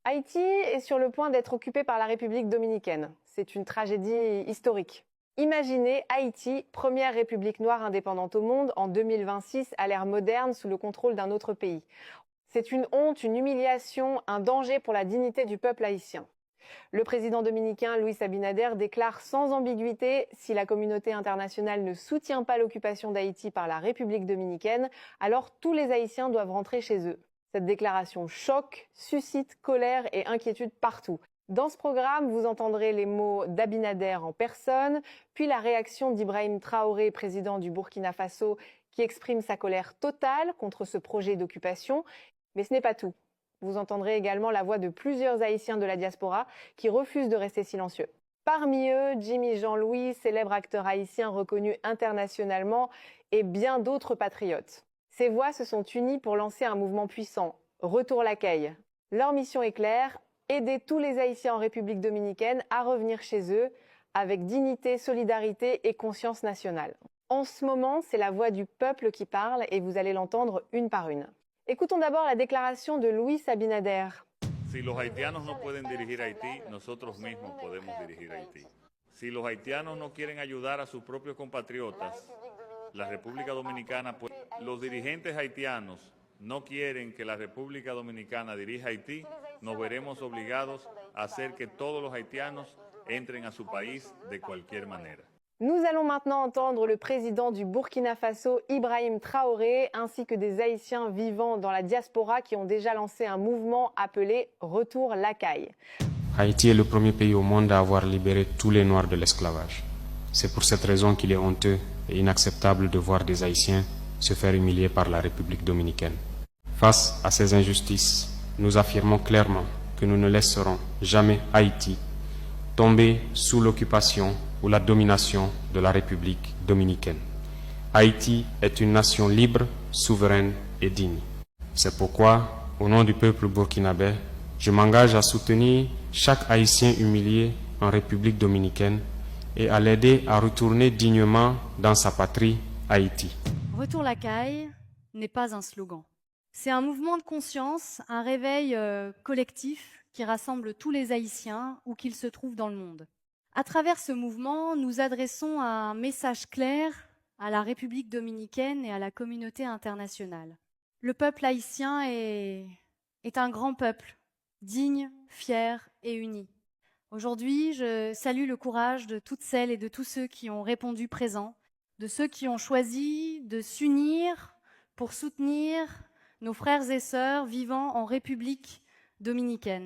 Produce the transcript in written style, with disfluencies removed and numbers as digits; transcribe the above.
Haïti est sur le point d'être occupé par la République dominicaine. C'est une tragédie historique. Imaginez Haïti, première république noire indépendante au monde, en 2026, à l'ère moderne, sous le contrôle d'un autre pays. C'est une honte, une humiliation, un danger pour la dignité du peuple haïtien. Le président dominicain Luis Abinader déclare sans ambiguïté: si la communauté internationale ne soutient pas l'occupation d'Haïti par la République dominicaine, alors tous les Haïtiens doivent rentrer chez eux. Cette déclaration choque, suscite colère et inquiétude partout. Dans ce programme, vous entendrez les mots d'Abinader en personne, puis la réaction d'Ibrahim Traoré, président du Burkina Faso, qui exprime sa colère totale contre ce projet d'occupation. Mais ce n'est pas tout. Vous entendrez également la voix de plusieurs Haïtiens de la diaspora qui refusent de rester silencieux. Parmi eux, Jimmy Jean-Louis, célèbre acteur haïtien reconnu internationalement, et bien d'autres patriotes. Ces voix se sont unies pour lancer un mouvement puissant, Retour Lacaille. Leur mission est claire: aider tous les Haïtiens en République dominicaine à revenir chez eux avec dignité, solidarité et conscience nationale. En ce moment, c'est la voix du peuple qui parle et vous allez l'entendre une par une. Écoutons d'abord la déclaration de Luis Abinader. Si los haitianos no pueden dirigir Haití, nosotros mismos podemos dirigir Haití. Si los haitianos no quieren ayudar a sus propios compatriotas, la República Dominicana, pues los dirigentes haitianos no quieren que la República Dominicana dirija Haití, nos veremos obligados a hacer que todos los haitianos entren a su país de cualquier manera. Nous allons maintenant entendre le président du Burkina Faso, Ibrahim Traoré, ainsi que des Haïtiens vivant dans la diaspora qui ont déjà lancé un mouvement appelé Retour Lacaille. Haïti est le premier pays au monde à avoir libéré tous les Noirs de l'esclavage. C'est pour cette raison qu'il est honteux et inacceptable de voir des Haïtiens se faire humilier par la République dominicaine. Face à ces injustices, nous affirmons clairement que nous ne laisserons jamais Haïti tomber sous l'occupation ou la domination de la République dominicaine. Haïti est une nation libre, souveraine et digne. C'est pourquoi, au nom du peuple burkinabé, je m'engage à soutenir chaque Haïtien humilié en République dominicaine et à l'aider à retourner dignement dans sa patrie, Haïti. Retour Lacaille n'est pas un slogan. C'est un mouvement de conscience, un réveil collectif qui rassemble tous les Haïtiens où qu'ils se trouvent dans le monde. À travers ce mouvement, nous adressons un message clair à la République dominicaine et à la communauté internationale. Le peuple haïtien est un grand peuple, digne, fier et uni. Aujourd'hui, je salue le courage de toutes celles et de tous ceux qui ont répondu présent, de ceux qui ont choisi de s'unir pour soutenir nos frères et sœurs vivant en République dominicaine.